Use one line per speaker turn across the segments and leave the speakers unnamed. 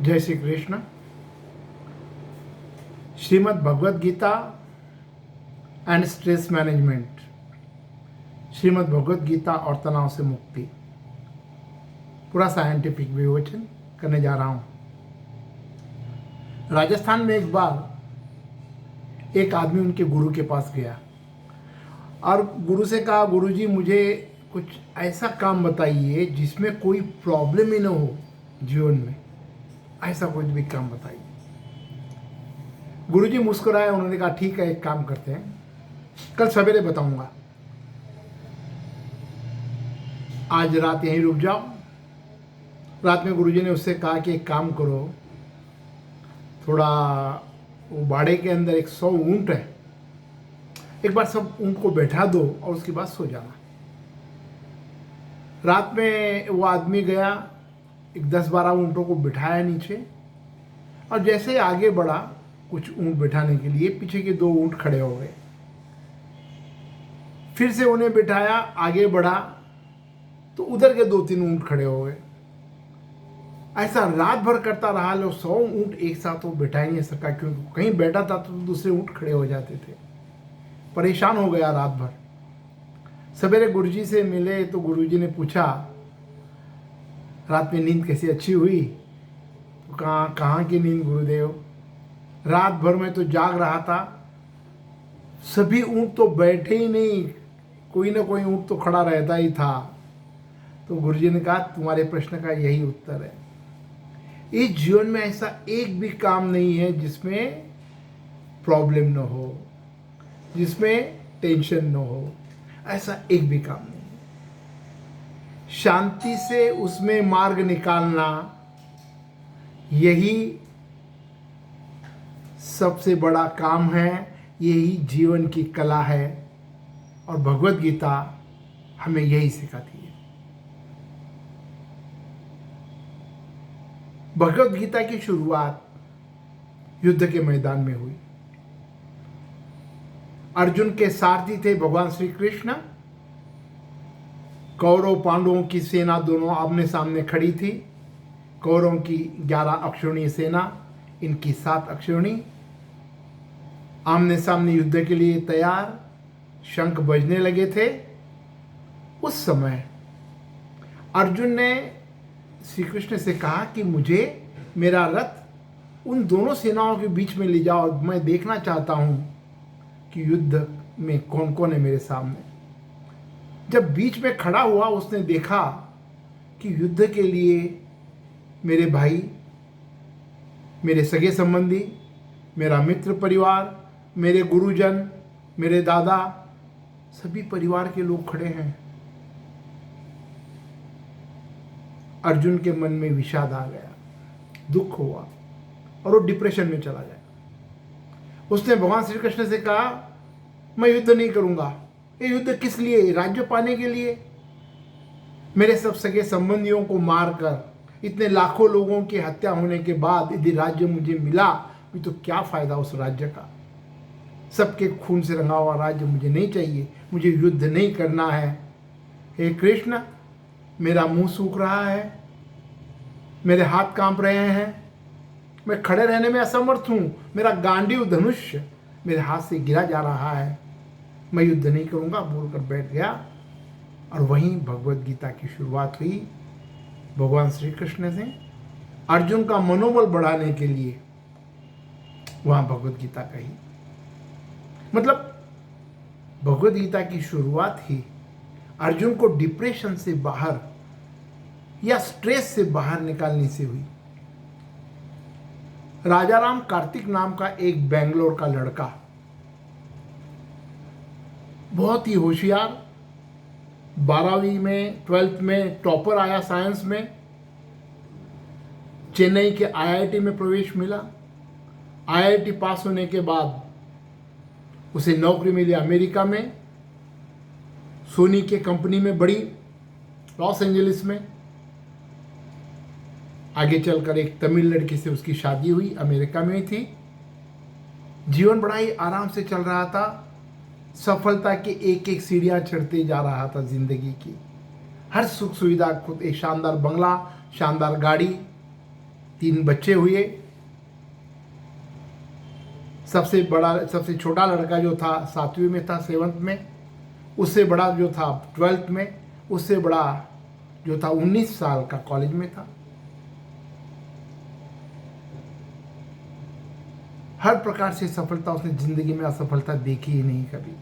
जय Shri Krishna. Shrimad Bhagavad Gita and stress management, Shrimad Bhagavad Gita और तनाव से मुक्ति, पूरा साइंटिफिक विवेचन करने जा रहा हूँ। राजस्थान में एक बार एक आदमी उनके गुरु के पास गया और गुरु से कहा, गुरुजी मुझे कुछ ऐसा काम बताइए जिसमें कोई प्रॉब्लम ही ना हो जीवन में, ऐसा कोई भी काम बताइए। गुरुजी मुस्कुराए, उन्होंने कहा ठीक है, एक काम करते हैं, कल सवेरे बताऊंगा, आज रात यहीं रुक जाओ। रात में गुरुजी ने उससे कहा कि एक काम करो, थोड़ा वो बाड़े के अंदर 100 ऊंट है, एक बार सब ऊंट को बैठा दो और उसके बाद सो जाना। रात में वो आदमी गया, एक 10-12 ऊँटों को बिठाया नीचे, और जैसे आगे बढ़ा कुछ ऊँट बिठाने के लिए, पीछे के 2 ऊँट खड़े हो गए। फिर से उन्हें बिठाया, आगे बढ़ा तो उधर के 2-3 ऊँट खड़े हो गए। ऐसा रात भर करता रहा। लो 100 ऊँट एक साथ वो बिठा नहीं सका, क्योंकि कहीं बैठा था तो दूसरे ऊँट खड़े हो जाते थे। परेशान हो गया रात भर। सवेरे गुरुजी से मिले तो गुरुजी ने पूछा, रात में नींद कैसी अच्छी हुई? तो कहाँ की नींद गुरुदेव, रात भर में तो जाग रहा था, सभी ऊँट तो बैठे ही नहीं, कोई ना कोई ऊँट तो खड़ा रहता ही था। तो गुरुजी ने कहा, तुम्हारे प्रश्न का यही उत्तर है। इस जीवन में ऐसा एक भी काम नहीं है जिसमें प्रॉब्लम न हो, जिसमें टेंशन न हो, ऐसा एक भी काम नहीं। शांति से उसमें मार्ग निकालना, यही सबसे बड़ा काम है, यही जीवन की कला है, और भगवद गीता हमें यही सिखाती है। भगवद गीता की शुरुआत युद्ध के मैदान में हुई। अर्जुन के सारथी थे भगवान श्री कृष्ण। कौरव पांडवों की सेना दोनों आमने सामने खड़ी थी। कौरवों की 11 अक्षौणी सेना, इनकी 7 अक्षौणी, आमने सामने युद्ध के लिए तैयार, शंख बजने लगे थे। उस समय अर्जुन ने श्री कृष्ण से कहा कि मुझे मेरा रथ उन दोनों सेनाओं के बीच में ले जाओ, मैं देखना चाहता हूं कि युद्ध में कौन कौन है मेरे सामने। जब बीच में खड़ा हुआ, उसने देखा कि युद्ध के लिए मेरे भाई, मेरे सगे संबंधी, मेरा मित्र परिवार, मेरे गुरुजन, मेरे दादा, सभी परिवार के लोग खड़े हैं। अर्जुन के मन में विषाद आ गया, दुख हुआ और वो डिप्रेशन में चला गया। उसने भगवान श्री कृष्ण से कहा, मैं युद्ध नहीं करूंगा। ये युद्ध किस लिए? राज्य पाने के लिए? मेरे सब सगे संबंधियों को मारकर, इतने लाखों लोगों की हत्या होने के बाद यदि राज्य मुझे मिला भी तो क्या फायदा उस राज्य का? सबके खून से रंगा हुआ राज्य मुझे नहीं चाहिए, मुझे युद्ध नहीं करना है। हे कृष्ण, मेरा मुंह सूख रहा है, मेरे हाथ कांप रहे हैं, मैं खड़े रहने में असमर्थ हूं, मेरा गांडीव धनुष मेरे हाथ से गिरा जा रहा है, मैं युद्ध नहीं करूंगा बोलकर बैठ गया। और वहीं भगवद गीता की शुरुआत हुई। भगवान श्री कृष्ण से अर्जुन का मनोबल बढ़ाने के लिए वहां भगवद गीता कही। मतलब भगवद गीता की शुरुआत ही अर्जुन को डिप्रेशन से बाहर या स्ट्रेस से बाहर निकालने से हुई। राजाराम कार्तिक नाम का एक बेंगलोर का लड़का, बहुत ही होशियार, 12वीं में 12th में टॉपर आया साइंस में, चेन्नई के आईआईटी में प्रवेश मिला। आईआईटी पास होने के बाद उसे नौकरी मिली अमेरिका में, सोनी के कंपनी में, बड़ी लॉस एंजलिस में। आगे चलकर एक तमिल लड़की से उसकी शादी हुई, अमेरिका में ही थी। जीवन बड़ा ही आराम से चल रहा था, सफलता के एक एक सीढ़ियां चढ़ते जा रहा था जिंदगी की। हर सुख सुविधा खुद, एक शानदार बंगला, शानदार गाड़ी, 3 बच्चे हुए। सबसे छोटा लड़का जो था 7वीं में था, 7th में। उससे बड़ा जो था 12th में। उससे बड़ा जो था 19 साल का कॉलेज में था। हर प्रकार से सफलता उसने जिंदगी में असफलता देखी ही नहीं कभी।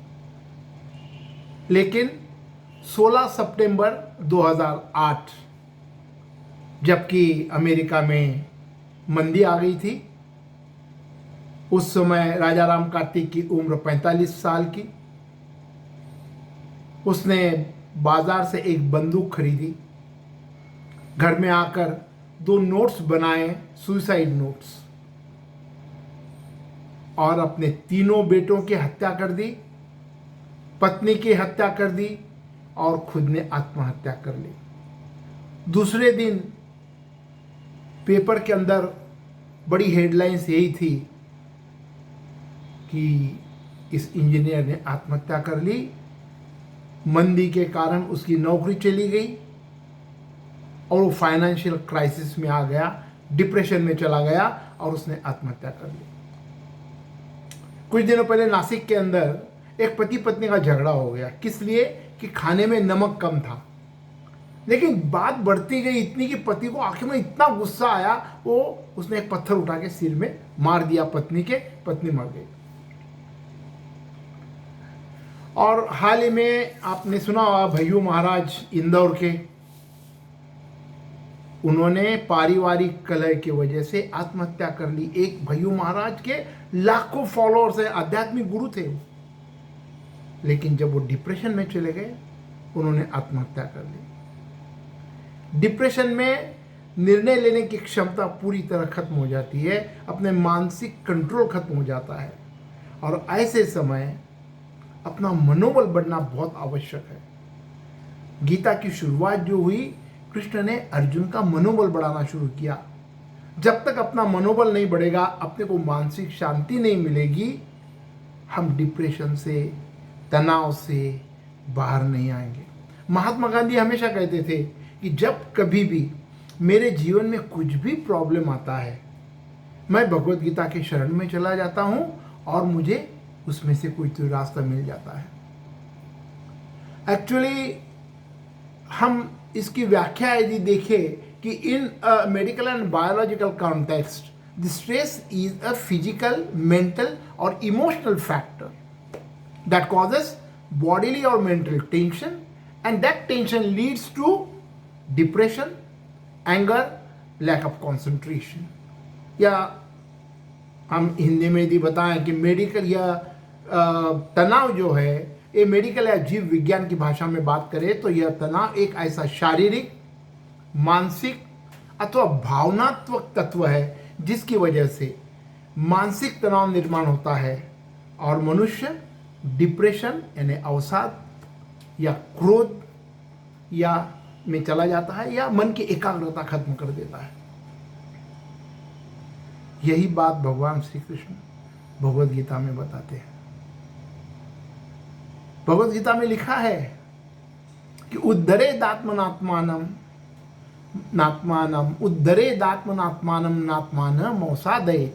लेकिन 16 सितंबर 2008 जबकि अमेरिका में मंदी आ गई थी, उस समय राजा राम कार्तिक की उम्र 45 साल की। उसने बाजार से एक बंदूक खरीदी, घर में आकर 2 नोट्स बनाए, सुसाइड नोट्स, और अपने 3 बेटों की हत्या कर दी, पत्नी की हत्या कर दी और खुद ने आत्महत्या कर ली। दूसरे दिन पेपर के अंदर बड़ी हेडलाइंस यही थी कि इस इंजीनियर ने आत्महत्या कर ली, मंदी के कारण उसकी नौकरी चली गई और वो फाइनेंशियल क्राइसिस में आ गया, डिप्रेशन में चला गया और उसने आत्महत्या कर ली। कुछ दिनों पहले नासिक के अंदर एक पति पत्नी का झगड़ा हो गया। किस लिए? कि खाने में नमक कम था। लेकिन बात बढ़ती गई इतनी कि पति को आखिर में इतना गुस्सा आया, उसने एक पत्थर उठा के सिर में मार दिया पत्नी के, पत्नी मर गई। और हाल ही में आपने सुना होगा भय्यू महाराज इंदौर के, उन्होंने पारिवारिक कलह की वजह से आत्महत्या कर ली। एक भय्यू महाराज के लाखों फॉलोअर्स हैं, आध्यात्मिक गुरु थे, लेकिन जब वो डिप्रेशन में चले गए उन्होंने आत्महत्या कर ली। डिप्रेशन में निर्णय लेने की क्षमता पूरी तरह खत्म हो जाती है, अपने मानसिक कंट्रोल खत्म हो जाता है, और ऐसे समय अपना मनोबल बढ़ना बहुत आवश्यक है। गीता की शुरुआत जो हुई, कृष्ण ने अर्जुन का मनोबल बढ़ाना शुरू किया। जब तक अपना मनोबल नहीं बढ़ेगा, अपने को मानसिक शांति नहीं मिलेगी, हम डिप्रेशन से, तनाव से बाहर नहीं आएंगे। महात्मा गांधी हमेशा कहते थे कि जब कभी भी मेरे जीवन में कुछ भी प्रॉब्लम आता है, मैं भगवत गीता के शरण में चला जाता हूं और मुझे उसमें से कोई तो रास्ता मिल जाता है। एक्चुअली हम इसकी व्याख्या यदि देखें कि in medical and biological context the stress is a physical, mental और emotional factor that causes bodily or mental tension, and that tension leads to depression, anger, lack of concentration। या हम हिंदी में यदि बताएं कि मेडिकल या तनाव जो है, ये मेडिकल या जीव विज्ञान की भाषा में बात करें तो यह तनाव एक ऐसा शारीरिक, मानसिक अथवा भावनात्मक तत्व है जिसकी वजह से मानसिक तनाव निर्माण होता है और मनुष्य डिप्रेशन यानी अवसाद या क्रोध या में चला जाता है, या मन की एकाग्रता खत्म कर देता है। यही बात भगवान श्री कृष्ण भगवद गीता में बताते हैं। भगवद गीता में लिखा है कि उद्धरेदात्मनात्मानम नात्मानम, उद्धरेदात्मनात्मानम नात्मानम अवसादये,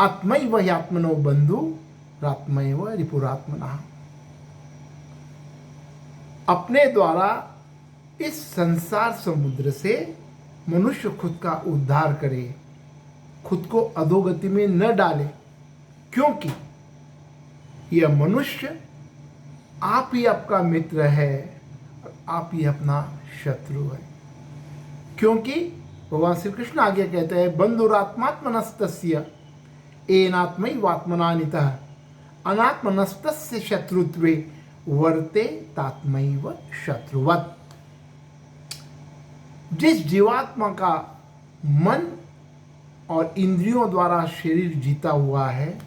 आत्मैव ह्यात्मनो बंधु रात्मैव रिपुरात्मना। अपने द्वारा इस संसार समुद्र से मनुष्य खुद का उद्धार करे, खुद को अधोगति में न डाले, क्योंकि यह मनुष्य आप ही आपका मित्र है और आप ही अपना शत्रु है। क्योंकि भगवान श्री कृष्ण आगे कहते हैं, बंधुरात्मात्मनस्तस्य एनात्मैवात्मनानितः अनात्मनस्तस्य शत्रुत्वे वर्ते तात्मैव शत्रुवत्। जिस जीवात्मा का मन और इंद्रियों द्वारा शरीर जीता हुआ है,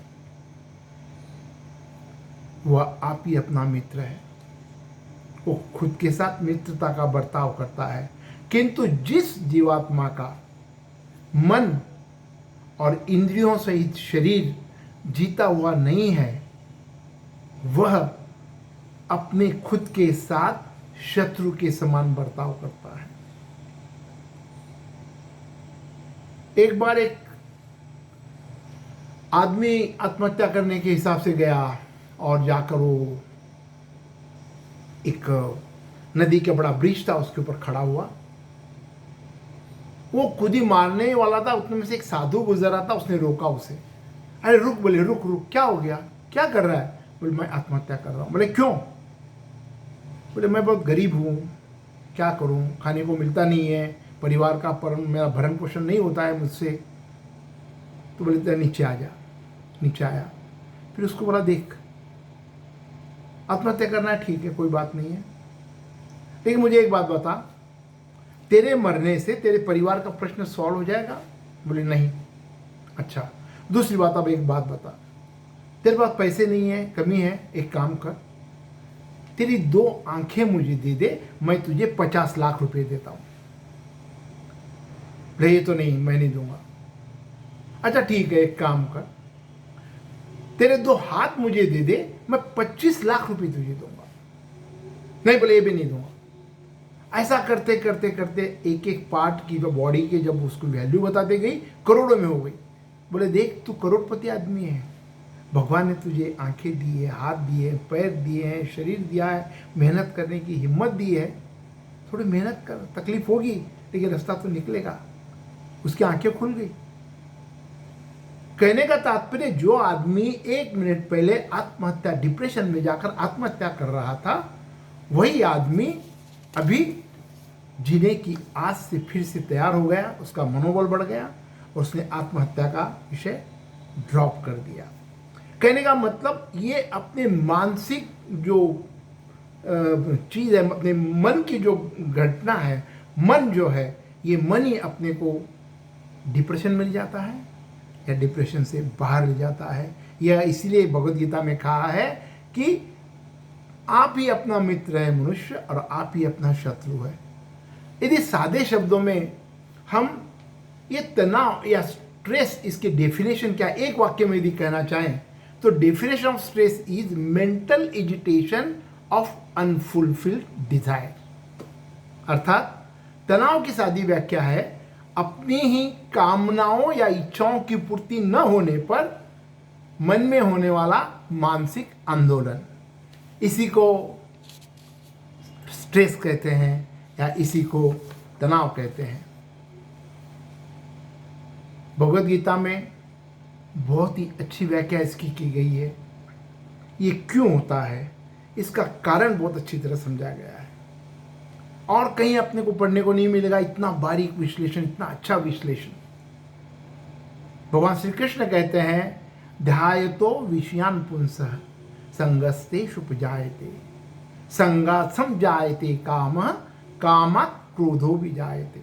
वह आप ही अपना मित्र है। वो खुद के साथ मित्रता का बर्ताव करता है। किंतु जिस जीवात्मा का मन और इंद्रियों सहित शरीर जीता हुआ नहीं है, वह अपने खुद के साथ शत्रु के समान बर्ताव करता है। एक बार एक आदमी आत्महत्या करने के हिसाब से गया और जाकर वो एक नदी का बड़ा ब्रिज था उसके ऊपर खड़ा हुआ। वो खुद ही मारने वाला था, उतने में से एक साधु गुजर रहा था, उसने रोका उसे। अरे रुक, बोले रुक रुक, क्या हो गया, क्या कर रहा है? बोले मैं आत्महत्या कर रहा हूँ। बोले क्यों? बोले मैं बहुत गरीब हूँ, क्या करूँ, खाने को मिलता नहीं है, परिवार का मेरा भरण पोषण नहीं होता है मुझसे। तो बोले नीचे आ जा। नीचे आया, फिर उसको बोला देख, आत्महत्या करना है ठीक है, कोई बात नहीं है, लेकिन मुझे एक बात बता, तेरे मरने से तेरे परिवार का प्रश्न सॉल्व हो जाएगा? बोले नहीं। अच्छा, दूसरी बात, अब एक बात बता, तेरे पास पैसे नहीं है, कमी है, एक काम कर, तेरी 2 आंखें मुझे दे दे, मैं तुझे 50 लाख रुपए देता हूं। बोले ये तो नहीं, मैं नहीं दूंगा। अच्छा ठीक है, एक काम कर, तेरे 2 हाथ मुझे दे दे, मैं 25 लाख रुपए तुझे दूंगा। नहीं, बोले ये भी नहीं दूंगा। ऐसा करते करते करते एक एक पार्ट की बॉडी के जब उसको वैल्यू बताते गई, करोड़ों में हो गई। बोले देख, तू करोड़पति आदमी है, भगवान ने तुझे आंखें दी है, हाथ दिए हैं, पैर दिए हैं, शरीर दिया है, मेहनत करने की हिम्मत दी है, थोड़ी मेहनत कर, तकलीफ होगी लेकिन रास्ता तो निकलेगा। उसकी आंखें खुल गई। कहने का तात्पर्य, जो आदमी 1 मिनट पहले आत्महत्या, डिप्रेशन में जाकर आत्महत्या कर रहा था, वही आदमी अभी जीने की आस से फिर से तैयार हो गया, उसका मनोबल बढ़ गया और उसने आत्महत्या का विषय ड्रॉप कर दिया। कहने का मतलब, ये अपने मानसिक जो चीज़ है, अपने मन की जो घटना है, मन जो है, ये मन ही अपने को डिप्रेशन में ले जाता है या डिप्रेशन से बाहर ले जाता है। यह इसलिए भगवद गीता में कहा है कि आप ही अपना मित्र है मनुष्य और आप ही अपना शत्रु है। यदि सादे शब्दों में हम ये तनाव या स्ट्रेस, इसके डेफिनेशन क्या, एक वाक्य में यदि कहना चाहें तो definition of stress is mental agitation of unfulfilled Dzire. अर्थात तनाव की सादी व्याख्या है, अपनी ही कामनाओं या इच्छाओं की पूर्ति न होने पर मन में होने वाला मानसिक आंदोलन, इसी को स्ट्रेस कहते हैं या इसी को तनाव कहते हैं। भगवद गीता में बहुत ही अच्छी व्याख्या इसकी की गई है। ये क्यों होता है, इसका कारण बहुत अच्छी तरह समझाया गया है और कहीं अपने को पढ़ने को नहीं मिलेगा इतना बारीक विश्लेषण, इतना अच्छा विश्लेषण। भगवान श्री कृष्ण कहते हैं, ध्यायतो विषयान पुंसः संगस्तेषु उपजायते, संगात् समजायते कामः, कामात् क्रोधो विजायते।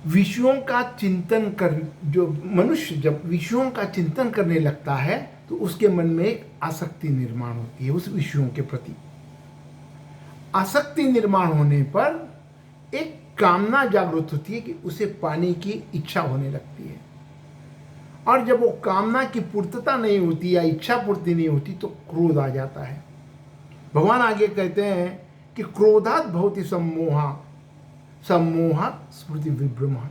विषयों का चिंतन कर, जो मनुष्य जब विषयों का चिंतन करने लगता है तो उसके मन में एक आसक्ति निर्माण होती है उस विषयों के प्रति। आसक्ति निर्माण होने पर एक कामना जागृत होती है कि उसे पाने की इच्छा होने लगती है, और जब वो कामना की पूर्तता नहीं होती या इच्छा पूर्ति नहीं होती तो क्रोध आ जाता है। भगवान आगे कहते हैं कि क्रोधात् भवति सम्मोहा, सम्मोहात् स्मृति विभ्रमः,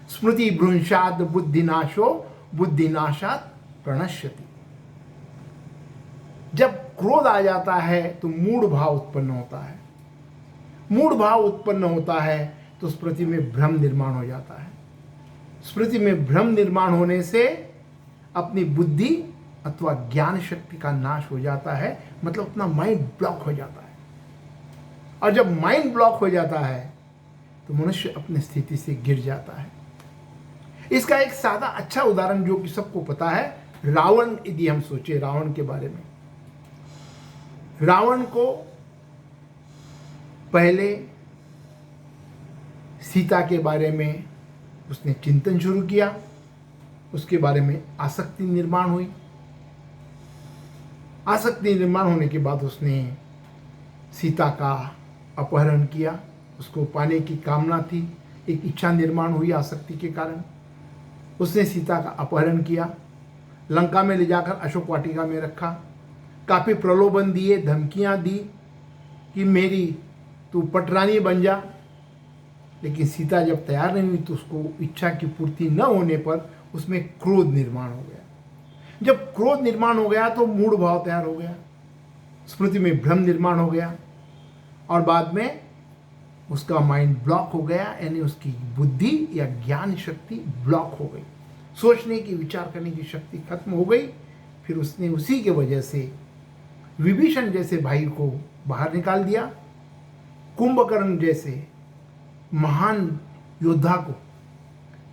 स्मृति भ्रंशात् बुद्धिनाशो, बुद्धिनाशात् प्रणश्यति। जब क्रोध आ जाता है तो मूढ़ भाव उत्पन्न होता है, मूढ़ भाव उत्पन्न होता है तो स्मृति में भ्रम निर्माण हो जाता है, स्मृति में भ्रम निर्माण होने से अपनी बुद्धि अथवा ज्ञान शक्ति का नाश हो जाता है, मतलब अपना माइंड ब्लॉक हो जाता है। और जब माइंड ब्लॉक हो जाता है तो मनुष्य अपनी स्थिति से गिर जाता है। इसका एक सादा अच्छा उदाहरण जो कि सबको पता है, रावण, यदि हम सोचे रावण के बारे में, रावण को पहले सीता के बारे में उसने चिंतन शुरू किया, उसके बारे में आसक्ति निर्माण हुई, आसक्ति निर्माण होने के बाद उसने सीता का अपहरण किया, उसको पाने की कामना थी, एक इच्छा निर्माण हुई आसक्ति के कारण, उसने सीता का अपहरण किया, लंका में ले जाकर अशोक वाटिका में रखा, काफ़ी प्रलोभन दिए, धमकियां दी कि मेरी तू पटरानी बन जा, लेकिन सीता जब तैयार नहीं हुई तो उसको इच्छा की पूर्ति न होने पर उसमें क्रोध निर्माण हो गया। जब क्रोध निर्माण हो गया तो मूढ़ भाव तैयार हो गया, स्मृति में भ्रम निर्माण हो गया और बाद में उसका माइंड ब्लॉक हो गया, यानी उसकी बुद्धि या ज्ञान शक्ति ब्लॉक हो गई, सोचने की विचार करने की शक्ति खत्म हो गई। फिर उसने उसी के वजह से विभीषण जैसे भाई को बाहर निकाल दिया, कुंभकर्ण जैसे महान योद्धा को,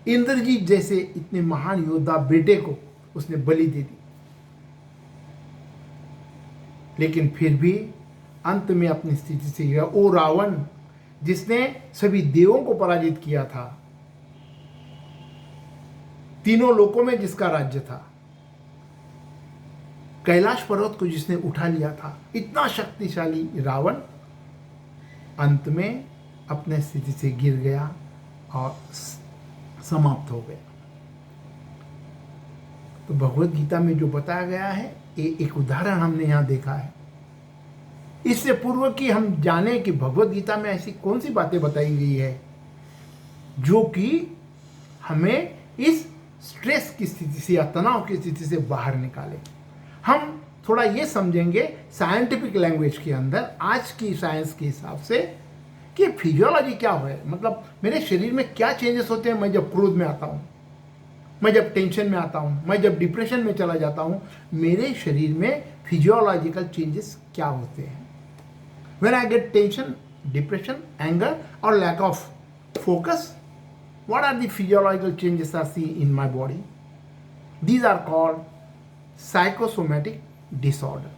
इंद्रजीत जैसे इतने महान योद्धा बेटे को उसने बलि दे दी। लेकिन फिर भी अंत में अपनी स्थिति से गया। ओ रावण जिसने सभी देवों को पराजित किया था, तीनों लोकों में जिसका राज्य था, कैलाश पर्वत को जिसने उठा लिया था, इतना शक्तिशाली रावण अंत में अपने स्थिति से गिर गया और समाप्त हो गया। तो भगवत गीता में जो बताया गया है, एक उदाहरण हमने यहां देखा है। इससे पूर्व कि हम जाने कि भगवत गीता में ऐसी कौन सी बातें बताई गई है जो कि हमें इस स्ट्रेस की स्थिति से या तनाव की स्थिति से बाहर निकाले। हम थोड़ा ये समझेंगे साइंटिफिक लैंग्वेज के अंदर, आज की साइंस के हिसाब से, कि फिजियोलॉजी क्या है, मतलब मेरे शरीर में क्या चेंजेस होते हैं मैं जब क्रोध में आता हूँ, मैं जब टेंशन में आता हूँ, मैं जब डिप्रेशन में चला जाता हूँ, मेरे शरीर में फिजियोलॉजिकल चेंजेस क्या होते हैं। When I get tension, depression, anger और lack of focus, what are the physiological changes are seen in my body? These are called psychosomatic disorder.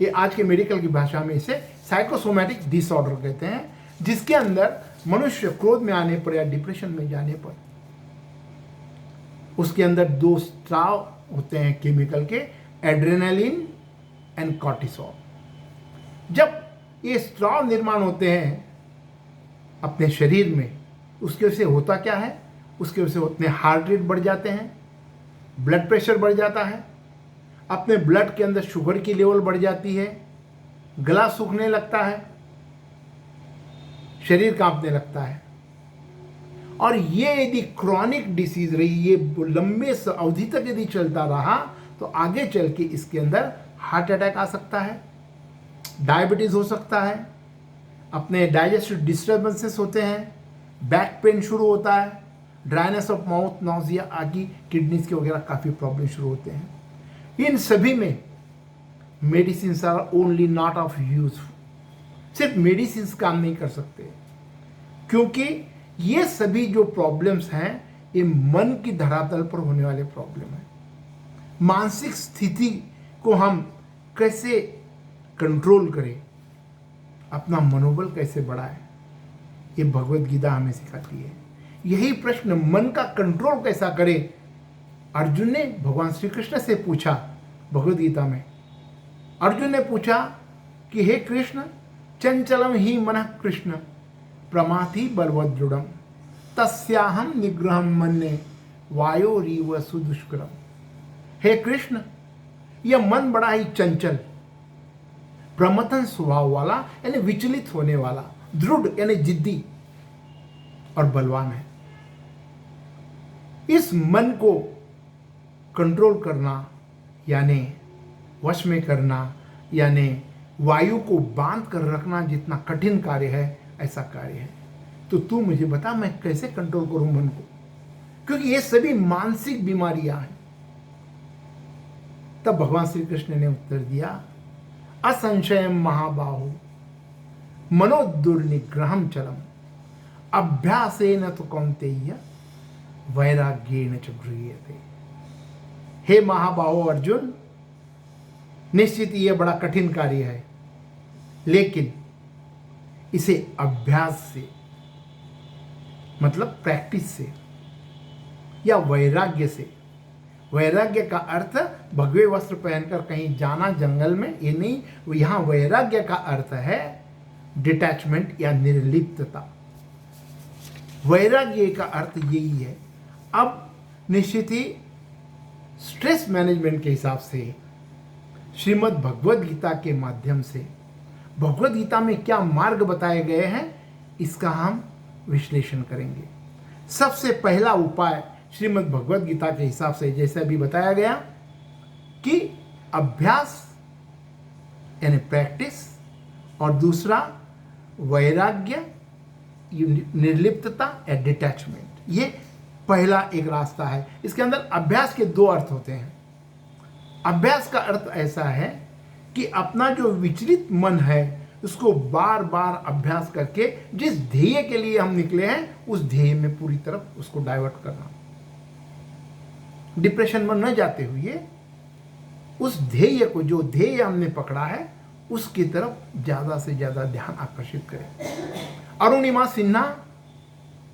ये आज के मेडिकल की भाषा में इसे साइकोसोमैटिक डिसऑर्डर कहते हैं, जिसके अंदर मनुष्य क्रोध में आने पर या डिप्रेशन में जाने पर उसके अंदर दो स्त्राव होते हैं केमिकल के, एड्रेनालिन एंड कॉर्टिसोल। जब ये स्त्राव निर्माण होते हैं अपने शरीर में, उसके वजह से होता क्या है, उसके वजह से अपने हार्ट रेट बढ़ जाते हैं, ब्लड प्रेशर बढ़ जाता है, अपने ब्लड के अंदर शुगर की लेवल बढ़ जाती है, गला सूखने लगता है, शरीर कांपने लगता है। और ये यदि क्रॉनिक डिसीज रही, ये लंबे अवधि तक यदि चलता रहा तो आगे चल के इसके अंदर हार्ट अटैक आ सकता है, डायबिटीज हो सकता है, अपने डाइजेस्टिव डिस्टर्बेंसेस होते हैं, बैक पेन शुरू होता है, ड्राइनेस ऑफ माउथ, नॉजिया आदि, किडनीज के वगैरह काफ़ी प्रॉब्लम शुरू होते हैं। इन सभी में medicine are only not of use. सिर्फ मेडिसिन काम नहीं कर सकते, क्योंकि ये सभी जो प्रॉब्लम्स हैं ये मन की धरातल पर होने वाले प्रॉब्लम है। मानसिक स्थिति को हम कैसे कंट्रोल करें, अपना मनोबल कैसे बढ़ाएं, ये भगवत गीता हमें सिखाती है। यही प्रश्न मन का कंट्रोल कैसा करें, अर्जुन ने भगवान श्री कृष्ण से पूछा। भगवत गीता में अर्जुन ने पूछा कि हे कृष्ण, चंचलम ही मनः कृष्ण प्रमाथि बलवद दृढ़म तस्याहम निग्रहम मन्ये वायोरीव सुदुष्करम। हे कृष्ण, यह मन बड़ा ही चंचल, प्रमथन स्वभाव वाला यानी विचलित होने वाला, दृढ़ यानी जिद्दी और बलवान है। इस मन को कंट्रोल करना यानी वश में करना यानी वायु को बांध कर रखना जितना कठिन कार्य है, ऐसा कार्य है। तो तू मुझे बता मैं कैसे कंट्रोल करूं मन को, क्योंकि ये सभी मानसिक बीमारियां हैं। तब भगवान श्री कृष्ण ने उत्तर दिया, असंशयम महाबाहु मनोदुर्निग्रहम चलम अभ्यासेन तो कौन्तेय वैराग्येन च गृह्यते। हे महाबाहो अर्जुन, निश्चित ये बड़ा कठिन कार्य है, लेकिन इसे अभ्यास से, मतलब प्रैक्टिस से या वैराग्य से, वैराग्य का अर्थ भगवे वस्त्र पहनकर कहीं जाना जंगल में, ये नहीं, यहां वैराग्य का अर्थ है डिटैचमेंट या निर्लिप्तता। वैराग्य का अर्थ यही है। अब निश्चित ही स्ट्रेस मैनेजमेंट के हिसाब से श्रीमद् भगवद गीता के माध्यम से भगवद गीता में क्या मार्ग बताए गए हैं, इसका हम विश्लेषण करेंगे। सबसे पहला उपाय श्रीमद् भगवद गीता के हिसाब से जैसे अभी बताया गया कि अभ्यास यानी प्रैक्टिस, और दूसरा वैराग्य, निर्लिप्तता या डिटैचमेंट। ये पहला एक रास्ता है। इसके अंदर अभ्यास के दो अर्थ होते हैं। अभ्यास का अर्थ ऐसा है कि अपना जो विचलित मन है उसको बार बार अभ्यास करके जिस ध्येय के लिए हम निकले हैं उस ध्येय में पूरी तरफ उसको डाइवर्ट करना, डिप्रेशन में न जाते हुए उस ध्येय को, जो ध्येय हमने पकड़ा है उसकी तरफ ज्यादा से ज्यादा ध्यान आकर्षित करें। अरुणिमा सिन्हा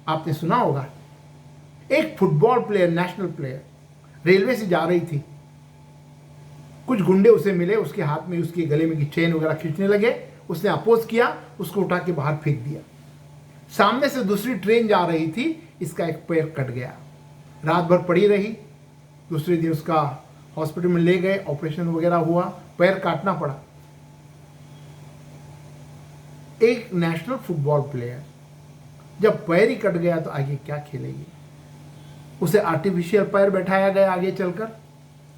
आपने सुना होगा, एक football player, national player, railway से जा रही थी। कुछ गुंडे उसे मिले, उसके हाथ में, उसके गले में की चेन वगैरह खींचने लगे। उसने अपोज किया, उसको उठा के बाहर फेंक दिया। सामने से दूसरी ट्रेन जा रही थी, इसका एक पैर कट गया। रात भर पड़ी रही। दूसरे दिन उसका हॉस्पिटल में ले गए, ऑपरेशन वगैरह हुआ, पैर काटना पड़ा। एक नेशनल फुटबॉल प्लेयर जब पैर ही कट गया तो आगे क्या खेलेगी। उसे आर्टिफिशियल पैर बैठाया गया आगे चलकर,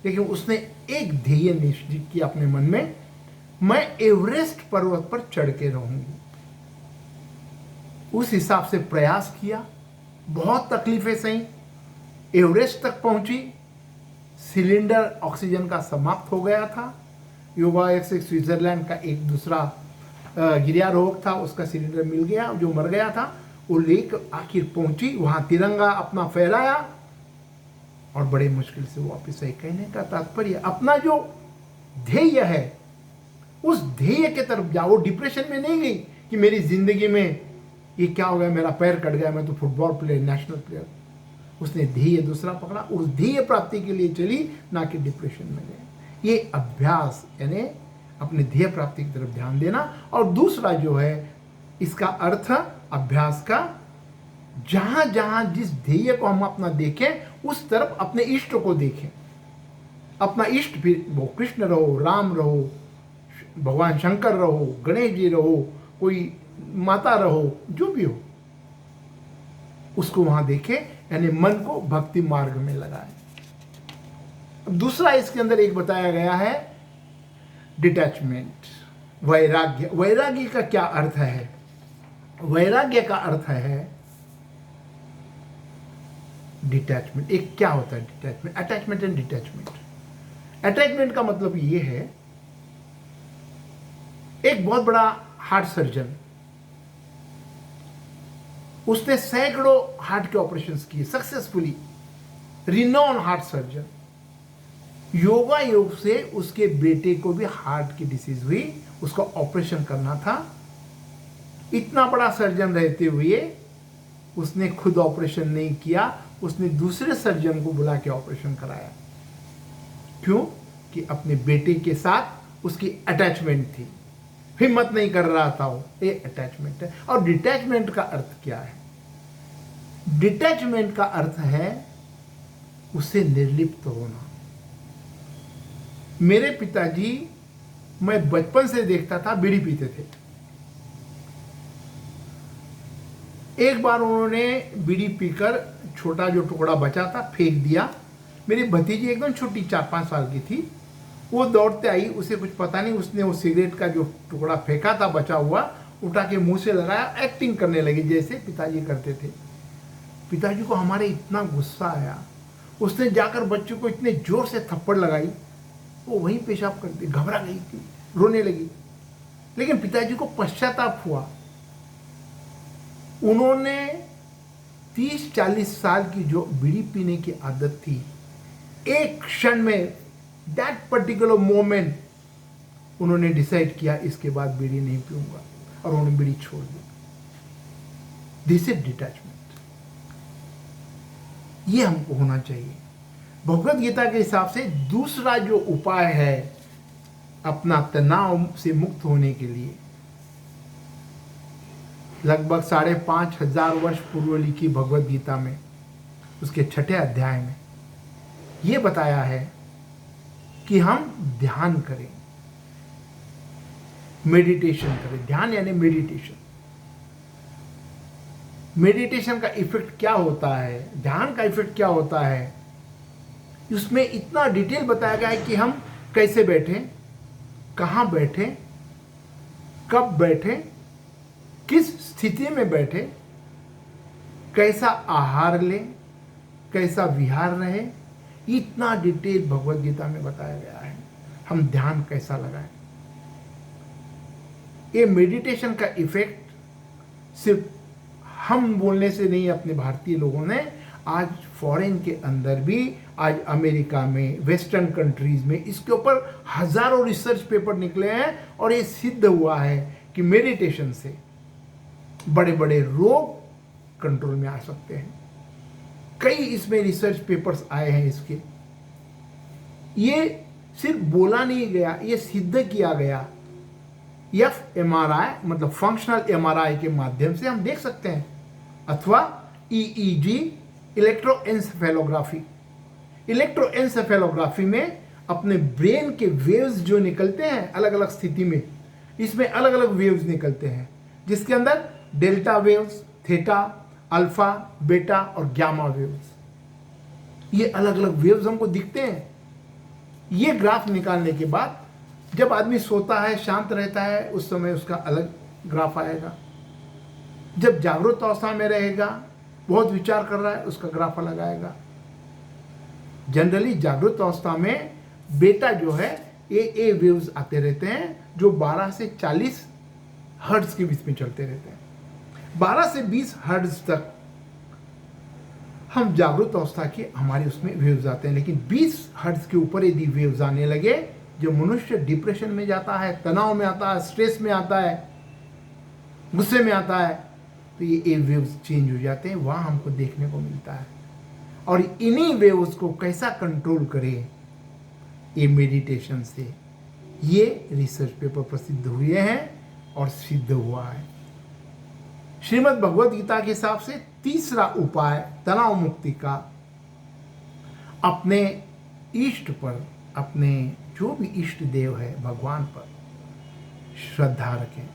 लेकिन उसने एक ध्येय निश्चित किया अपने मन में, मैं एवरेस्ट पर्वत पर चढ़ के रहूंगी। उस हिसाब से प्रयास किया, बहुत तकलीफें सही, एवरेस्ट तक पहुंची। सिलेंडर ऑक्सीजन का समाप्त हो गया था। युवा से स्विट्जरलैंड का एक दूसरा गिरियारोहक था, उसका सिलेंडर मिल गया, जो मर गया था। वो लेकर आखिर पहुंची, वहां तिरंगा अपना फहराया और बड़े मुश्किल से वो वापिस आई। कहने का तात्पर्य अपना जो ध्येय है उस ध्येय के तरफ जाओ। डिप्रेशन में नहीं गई कि मेरी जिंदगी में ये क्या हो गया, मेरा पैर कट गया, मैं तो फुटबॉल प्लेयर, नेशनल प्लेयर। उसने ध्येय दूसरा पकड़ा, उस ध्येय प्राप्ति के लिए चली, ना कि डिप्रेशन में गए। ये अभ्यास यानी अपने ध्येय प्राप्ति की तरफ ध्यान देना। और दूसरा जो है इसका अर्थ अभ्यास का, जहां जहां जिस ध्येय को हम अपना देखें उस तरफ अपने इष्ट को देखें। अपना इष्ट भी वो कृष्ण रहो, राम रहो, भगवान शंकर रहो, गणेश जी रहो, कोई माता रहो, जो भी हो, उसको वहां देखें, यानी मन को भक्ति मार्ग में लगाएं। दूसरा इसके अंदर एक बताया गया है डिटैचमेंट, वैराग्य। वैराग्य का क्या अर्थ है? वैराग्य का अर्थ है डिटैचमेंट। एक क्या होता है detachment? Attachment and detachment. Attachment का मतलब ये है, एक बहुत बड़ा हार्ट सर्जन, उसने सैकड़ों हार्ट के ऑपरेशंस किए successfully, renowned heart surgeon. Yoga योग से उसके बेटे को भी हार्ट की डिसीज हुई, उसका ऑपरेशन करना था। इतना बड़ा सर्जन रहते हुए उसने खुद ऑपरेशन नहीं किया, उसने दूसरे सर्जन को बुला के ऑपरेशन कराया। क्यों? कि अपने बेटे के साथ उसकी अटैचमेंट थी, हिम्मत नहीं कर रहा था वो। ये अटैचमेंट है। और डिटैचमेंट का अर्थ क्या है? डिटैचमेंट का अर्थ है उससे निर्लिप्त होना। मेरे पिताजी, मैं बचपन से देखता था, बीड़ी पीते थे। एक बार उन्होंने बीड़ी पीकर छोटा जो टुकड़ा बचा था फेंक दिया। मेरी भतीजी एकदम छोटी 4-5 साल की थी, वो दौड़ते आई, उसे कुछ पता नहीं, उसने वो सिगरेट का जो टुकड़ा फेंका था बचा हुआ, उठा के मुंह से लगाया, एक्टिंग करने लगी जैसे पिताजी करते थे। पिताजी को हमारे इतना गुस्सा आया, उसने जाकर बच्चे को इतने जोर से थप्पड़ लगाई, वो वहीं पेशाब कर दी, घबरा गई थी, रोने लगी। लेकिन पिताजी को पश्चाताप हुआ। उन्होंने 30-40 साल की जो बीड़ी पीने की आदत थी, एक क्षण में, दैट पर्टिकुलर मोमेंट, उन्होंने डिसाइड किया इसके बाद बीड़ी नहीं पीऊंगा, और उन्होंने बीड़ी छोड़ दी। This is detachment. ये हमको होना चाहिए। भगवत गीता के हिसाब से दूसरा जो उपाय है अपना तनाव से मुक्त होने के लिए, लगभग 5,500 वर्ष पूर्व लिखी भगवत गीता में, उसके 6ठे अध्याय में ये बताया है कि हम ध्यान करें, मेडिटेशन करें। ध्यान यानी मेडिटेशन। मेडिटेशन का इफेक्ट क्या होता है, ध्यान का इफेक्ट क्या होता है, उसमें इतना डिटेल बताया गया है कि हम कैसे बैठें, कहाँ बैठें, कब बैठें, किस स्थिति में बैठें, कैसा आहार लें, कैसा विहार रहे, इतना डिटेल भगवद गीता में बताया गया है। हम ध्यान कैसा लगाएं। ये मेडिटेशन का इफेक्ट सिर्फ हम बोलने से नहीं, अपने भारतीय लोगों ने आज फॉरेन के अंदर भी, आज अमेरिका में, वेस्टर्न कंट्रीज में इसके ऊपर हजारों रिसर्च पेपर निकले हैं और ये सिद्ध हुआ है कि मेडिटेशन से बड़े बड़े रोग कंट्रोल में आ सकते हैं। कई इसमें रिसर्च पेपर्स आए हैं इसके। ये सिर्फ बोला नहीं गया, ये सिद्ध किया गया। FMRI मतलब फंक्शनल MRI के माध्यम से हम देख सकते हैं, अथवा EEG इलेक्ट्रोएन्सेफेलोग्राफी। इलेक्ट्रोएन्सेफेलोग्राफी में अपने ब्रेन के वेव्स जो निकलते हैं अलग अलग स्थिति में, इसमें अलग अलग वेव्स निकलते हैं, जिसके अंदर delta waves, theta, alpha, beta और गामा वेव्स, ये अलग अलग वेव्स हमको दिखते हैं। ये ग्राफ निकालने के बाद जब आदमी सोता है, शांत रहता है, उस समय उसका अलग ग्राफ आएगा। जब जागरूक अवस्था में रहेगा, बहुत विचार कर रहा है, उसका ग्राफ अलग आएगा। जनरली जागरूक अवस्था में बेटा जो है ए वेव्स आते रहते हैं, जो 12 से 40 हर्ट्ज के बीच में चलते रहते हैं। 12 से 20 हर्ट्ज तक हम जागरूक अवस्था के हमारे उसमें वेव्स आते हैं, लेकिन 20 हर्ट्ज के ऊपर यदि वेव्स आने लगे, जो मनुष्य डिप्रेशन में जाता है, तनाव में आता है, स्ट्रेस में आता है, गुस्से में आता है, तो ये वेव्स चेंज हो जाते हैं, वहाँ हमको देखने को मिलता है। और इन्हीं वेव्स को कैसा कंट्रोल करें, ये मेडिटेशन से, ये रिसर्च पेपर प्रसिद्ध हुए हैं और सिद्ध हुआ है। श्रीमद् भगवद गीता के हिसाब से तीसरा उपाय तनाव मुक्ति का, अपने इष्ट पर, अपने जो भी इष्ट देव है भगवान पर श्रद्धा रखें,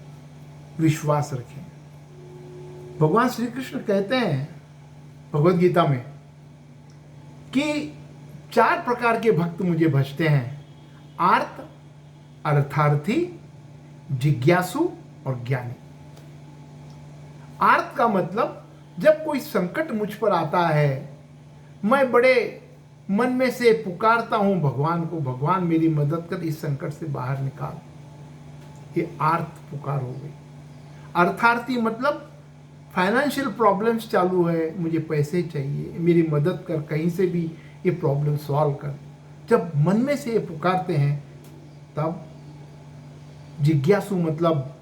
विश्वास रखें। भगवान श्री कृष्ण कहते हैं भगवद गीता में कि 4 प्रकार के भक्त मुझे भजते हैं, आर्त, अर्थार्थी, जिज्ञासु और ज्ञानी। आर्त का मतलब जब कोई संकट मुझ पर आता है, मैं बड़े मन में से पुकारता हूं भगवान को, भगवान मेरी मदद कर, इस संकट से बाहर निकाल, ये आर्त पुकार हो गई। अर्थार्थी मतलब फाइनेंशियल प्रॉब्लम्स चालू है, मुझे पैसे चाहिए, मेरी मदद कर, कहीं से भी ये प्रॉब्लम सॉल्व कर। जब मन में से ये पुकारते हैं तब। जिज्ञासु मतलब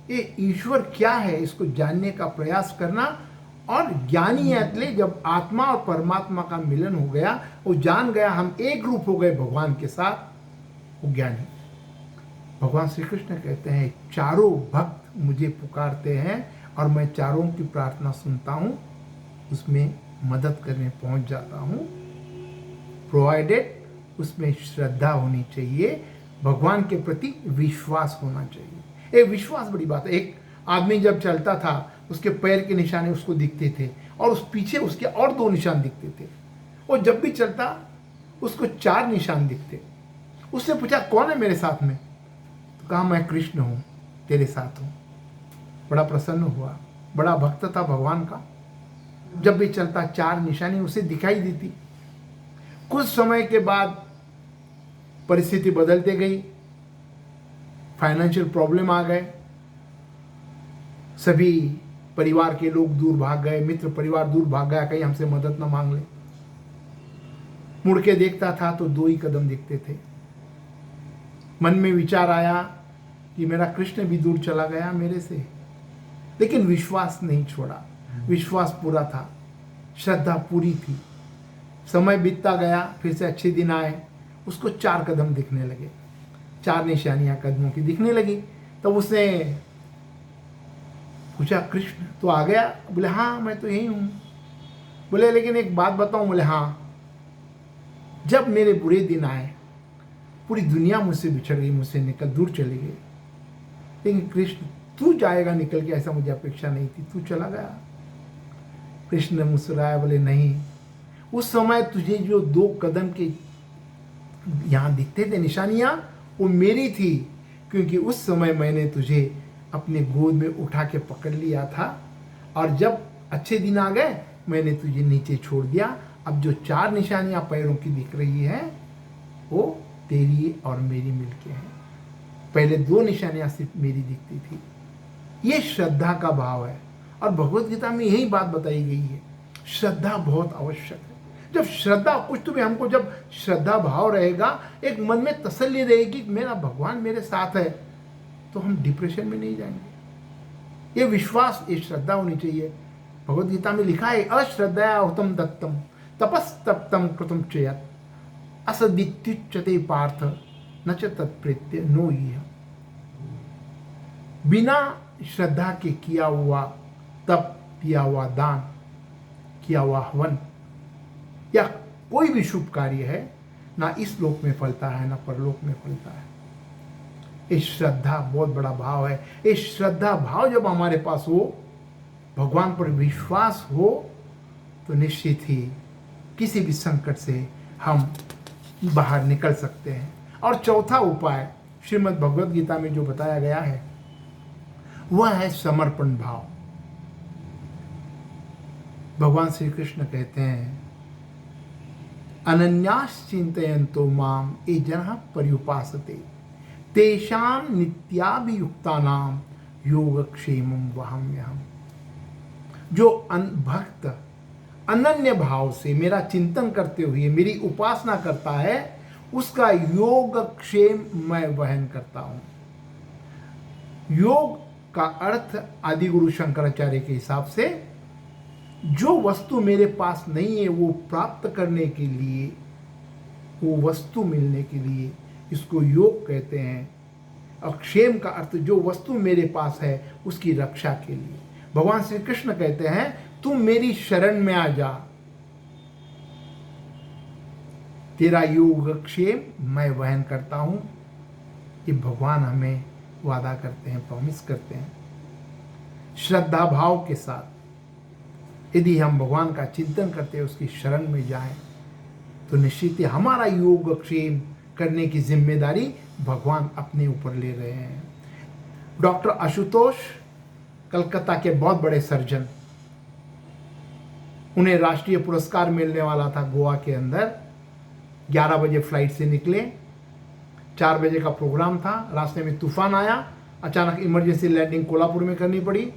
ये ईश्वर क्या है इसको जानने का प्रयास करना। और ज्ञानी એટલે जब आत्मा और परमात्मा का मिलन हो गया, वो जान गया हम एक रूप हो गए भगवान के साथ, वो ज्ञानी। भगवान श्री कृष्ण कहते हैं चारों भक्त मुझे पुकारते हैं और मैं चारों की प्रार्थना सुनता हूँ, उसमें मदद करने पहुँच जाता हूँ, प्रोवाइडेड उसमें श्रद्धा होनी चाहिए, भगवान के प्रति विश्वास होना चाहिए। एक विश्वास बड़ी बात है। एक आदमी जब चलता था, उसके पैर के निशाने उसको दिखते थे और उस पीछे उसके और 2 निशान दिखते थे। और जब भी चलता उसको 4 निशान दिखते। उससे पूछा कौन है मेरे साथ में, तो कहा मैं कृष्ण हूँ, तेरे साथ हूँ। बड़ा प्रसन्न हुआ, बड़ा भक्त था भगवान का। जब भी चलता 4 निशानी उसे दिखाई देती। कुछ समय के बाद परिस्थिति बदलते गई, फाइनेंशियल प्रॉब्लम आ गए, सभी परिवार के लोग दूर भाग गए, मित्र परिवार दूर भाग गया, कहीं हमसे मदद न मांग ले। मुड़ के देखता था तो 2 ही कदम दिखते थे। मन में विचार आया कि मेरा कृष्ण भी दूर चला गया मेरे से, लेकिन विश्वास नहीं छोड़ा, विश्वास पूरा था, श्रद्धा पूरी थी। समय बीतता गया, फिर से अच्छे दिन आए, उसको 4 कदम दिखने लगे, 4 निशानियां कदमों की दिखने लगी। तब उसने पूछा कृष्ण तो आ गया? बोले हाँ मैं तो यही हूँ। बोले लेकिन एक बात बताऊँ? बोले हाँ, जब मेरे बुरे दिन आए, पूरी दुनिया मुझसे बिछड़ गई, मुझसे निकल दूर चली गई, लेकिन कृष्ण तू जाएगा निकल के ऐसा मुझे अपेक्षा नहीं थी, तू चला गया। कृष्ण मुस्कुराया, बोले नहीं, उस समय तुझे जो 2 कदम के यहाँ दिखते थे निशानियाँ, वो मेरी थी, क्योंकि उस समय मैंने तुझे अपने गोद में उठा के पकड़ लिया था, और जब अच्छे दिन आ गए मैंने तुझे नीचे छोड़ दिया। अब जो 4 निशानियाँ पैरों की दिख रही हैं वो तेरी और मेरी मिलके हैं। पहले 2 निशानियाँ सिर्फ मेरी दिखती थी। ये श्रद्धा का भाव है, और भगवत गीता में यही बात बताई गई है, श्रद्धा बहुत आवश्यक है। जब श्रद्धा, कुछ तो भी हमको, जब श्रद्धा भाव रहेगा, एक मन में तसल्ली रहेगी कि मेरा भगवान मेरे साथ है, तो हम डिप्रेशन में नहीं जाएंगे। ये विश्वास, ये श्रद्धा होनी चाहिए। भगवत गीता में लिखा है, अश्रद्धया हुतम दत्तम तपस्तप्तम कृतम चयत असदित्युच्यते पार्थ न च तत्प्रेत्य नो यह। बिना श्रद्धा के किया हुआ तप, किया हुआ दान, किया हुआ हवन या कोई भी शुभ कार्य है, ना इस लोक में फलता है ना परलोक में फलता है। ये श्रद्धा बहुत बड़ा भाव है। ये श्रद्धा भाव जब हमारे पास हो, भगवान पर विश्वास हो, तो निश्चित ही किसी भी संकट से हम बाहर निकल सकते हैं। और चौथा उपाय श्रीमद् भगवत गीता में जो बताया गया है वह है समर्पण भाव। भगवान श्री कृष्ण कहते हैं, अनन्यास चिंतयन्तो माम ये जनः पर्युपासते तेषां नित्याभियुक्तानां योगक्षेमं वहाम्यहम्। जो भक्त अनन्य भाव से मेरा चिंतन करते हुए मेरी उपासना करता है, उसका योगक्षेम मैं वहन करता हूं। योग का अर्थ आदि गुरु शंकराचार्य के हिसाब से जो वस्तु मेरे पास नहीं है वो प्राप्त करने के लिए, वो वस्तु मिलने के लिए, इसको योग कहते हैं। और क्षेम का अर्थ जो वस्तु मेरे पास है उसकी रक्षा के लिए। भगवान श्री कृष्ण कहते हैं, तुम मेरी शरण में आ जा, तेरा योगक्षेम मैं वहन करता हूं। ये भगवान हमें वादा करते हैं, प्रॉमिस करते हैं। श्रद्धा भाव के साथ यदि हम भगवान का चिंतन करते हैं, उसकी शरण में जाएं, तो निश्चित ही हमारा योगक्षेम करने की जिम्मेदारी भगवान अपने ऊपर ले रहे हैं। डॉक्टर आशुतोष कलकत्ता के बहुत बड़े सर्जन, उन्हें राष्ट्रीय पुरस्कार मिलने वाला था गोवा के अंदर। 11 बजे फ्लाइट से निकले, 4 बजे का प्रोग्राम था, रास्ते में तूफान आया, अचानक इमरजेंसी लैंडिंग कोल्हापुर में करनी पड़ी।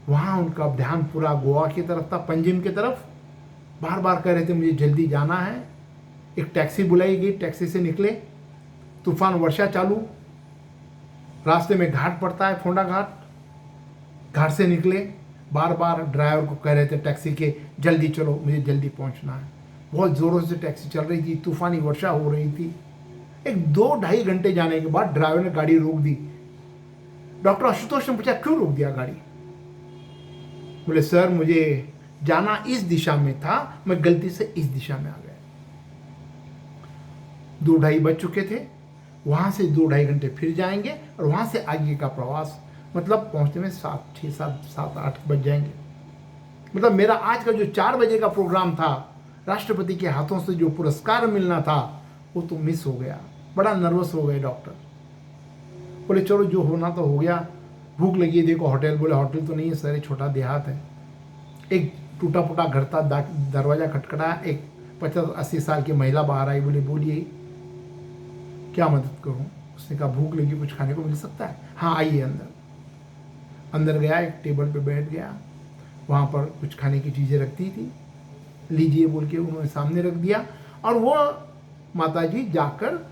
वहाँ उनका ध्यान पूरा गोवा की तरफ था, पंजिम की तरफ। बार बार कह रहे थे मुझे जल्दी जाना है। एक टैक्सी बुलाई गई, टैक्सी से निकले, तूफान वर्षा चालू, रास्ते में घाट पड़ता है, फोंडा घाट से निकले। बार बार ड्राइवर को कह रहे थे टैक्सी के, जल्दी चलो, मुझे जल्दी पहुंचना है। बहुत ज़ोरों से टैक्सी चल रही थी, तूफानी वर्षा हो रही थी। एक 2-2.5 घंटे जाने के बाद ड्राइवर ने गाड़ी रोक दी। डॉक्टर आशुतोष ने पूछा, क्यों रोक दिया गाड़ी? बोले, सर मुझे जाना इस दिशा में था, मैं गलती से इस दिशा में आ गया। 2-2.5 बज चुके थे, वहाँ से 2-2.5 घंटे फिर जाएंगे, और वहाँ से आगे का प्रवास मतलब पहुँचने में 7-8 बज जाएंगे। मतलब मेरा आज का जो 4 बजे का प्रोग्राम था, राष्ट्रपति के हाथों से जो पुरस्कार मिलना था, वो तो मिस हो गया। बड़ा नर्वस हो गए डॉक्टर। बोले चलो जो होना तो हो गया, भूख लगी है, देखो होटल। बोले होटल तो नहीं है सर, छोटा देहात है। एक टूटा फूटा घर था, दरवाजा खटखटाया, एक 50-80 साल की महिला बाहर आई। बोले बोलिए क्या मदद करूं? उसने कहा भूख लगी, कुछ खाने को मिल सकता है? हाँ आइए अंदर। अंदर गया, एक टेबल पे बैठ गया, वहाँ पर कुछ खाने की चीज़ें रखती थी, लीजिए बोल के उन्होंने सामने रख दिया। और वो माताजी जाकर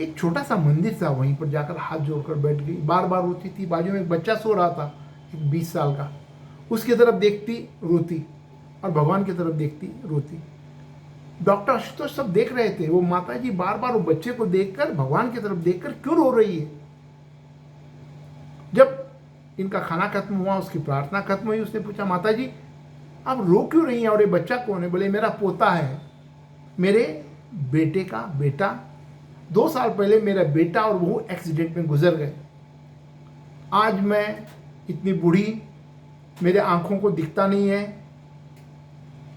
एक छोटा सा मंदिर था, वहीं पर जाकर हाथ जोड़कर बैठ गई। बार बार रोती थी। बाजू में एक बच्चा सो रहा था, एक 20 साल का, उसकी तरफ देखती रोती, और भगवान की तरफ देखती रोती। डॉक्टर आशुतोष सब देख रहे थे, वो माताजी बार बार वो बच्चे को देखकर, भगवान की तरफ देखकर क्यों रो रही है। जब इनका खाना खत्म हुआ, उसकी प्रार्थना खत्म हुई, उसने पूछा, माताजी आप रो क्यों रही हैं, और ये बच्चा कौन है? बोले मेरा पोता है, मेरे बेटे का बेटा। 2 साल पहले मेरा बेटा और वो एक्सीडेंट में गुजर गए। आज मैं इतनी बूढ़ी, मेरे आंखों को दिखता नहीं है,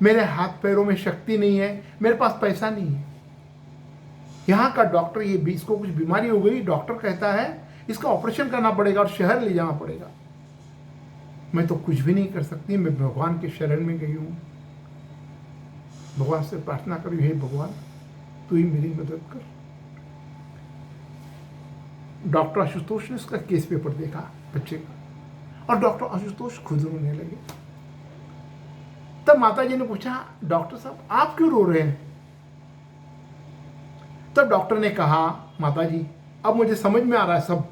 मेरे हाथ पैरों में शक्ति नहीं है, मेरे पास पैसा नहीं है। यहाँ का डॉक्टर इसको कुछ बीमारी हो गई, डॉक्टर कहता है इसका ऑपरेशन करना पड़ेगा और शहर ले जाना पड़ेगा। मैं तो कुछ भी नहीं कर सकती, मैं भगवान के शरण में गई हूँ। भगवान से प्रार्थना करी, हे भगवान तू ही मेरी मदद कर। डॉक्टर आशुतोष ने उसका केस पेपर देखा बच्चे का, और डॉक्टर आशुतोष खुद रोने लगे। तब माता जी ने पूछा, डॉक्टर साहब आप क्यों रो रहे हैं? तब डॉक्टर ने कहा, माता जी अब मुझे समझ में आ रहा है सब।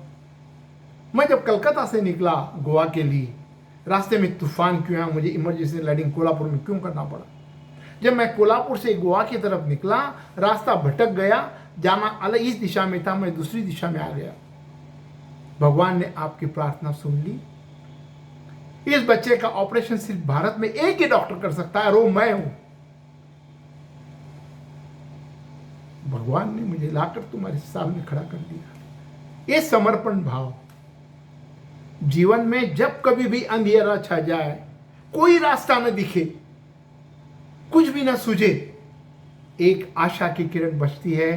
मैं जब कलकत्ता से निकला गोवा के लिए, रास्ते में तूफान क्यों आया, मुझे इमरजेंसी लैंडिंग कोल्हापुर में क्यों करना पड़ा। जब मैं कोल्हापुर से गोवा की तरफ निकला, रास्ता भटक गया, जाना अलग इस दिशा में था, मैं दूसरी दिशा में आ गया। भगवान ने आपकी प्रार्थना सुन ली। इस बच्चे का ऑपरेशन सिर्फ भारत में एक ही डॉक्टर कर सकता है, और वो मैं हूं। भगवान ने मुझे लाकर तुम्हारे सामने खड़ा कर दिया। ये समर्पण भाव, जीवन में जब कभी भी अंधेरा छा जाए, कोई रास्ता न दिखे, कुछ भी न सूझे, एक आशा की किरण बचती है,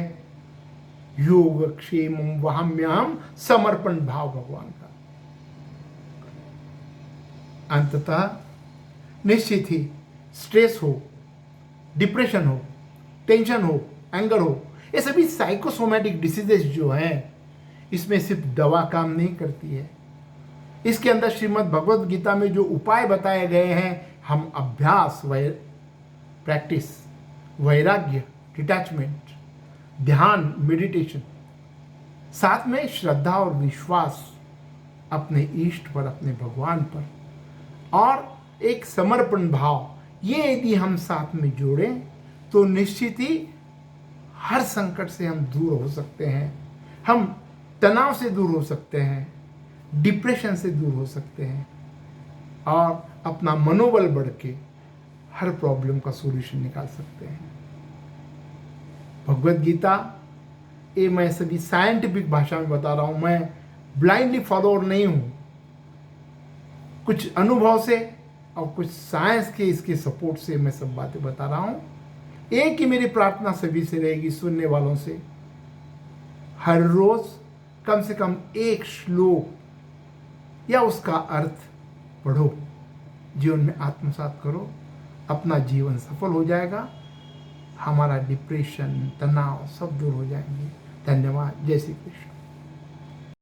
योगक्षेम वहाम्यहम, समर्पण भाव भगवान का। अंततः निश्चित ही स्ट्रेस हो, डिप्रेशन हो, टेंशन हो, एंगर हो, ये सभी साइकोसोमैटिक डिसीजेस जो हैं, इसमें सिर्फ दवा काम नहीं करती है। इसके अंदर श्रीमद् भगवद गीता में जो उपाय बताए गए हैं, हम अभ्यास, प्रैक्टिस, वैराग्य, डिटैचमेंट, ध्यान, मेडिटेशन, साथ में श्रद्धा और विश्वास अपने इष्ट पर, अपने भगवान पर, और एक समर्पण भाव, ये यदि हम साथ में जोड़ें तो निश्चित ही हर संकट से हम दूर हो सकते हैं, हम तनाव से दूर हो सकते हैं, डिप्रेशन से दूर हो सकते हैं, और अपना मनोबल बढ़ के हर प्रॉब्लम का सॉल्यूशन निकाल सकते हैं। भगवद गीता, ये मैं सभी साइंटिफिक भाषा में बता रहा हूं, मैं ब्लाइंडली फॉलोअर नहीं हूं। कुछ अनुभव से और कुछ साइंस के इसके सपोर्ट से मैं सब बातें बता रहा हूं। एक ही मेरी प्रार्थना सभी से रहेगी, सुनने वालों से, हर रोज कम से कम एक श्लोक या उसका अर्थ पढ़ो, जीवन में आत्मसात करो, अपना जीवन सफल हो जाएगा, हमारा डिप्रेशन, तनाव सब दूर हो जाएंगे। धन्यवाद। जय श्री कृष्ण।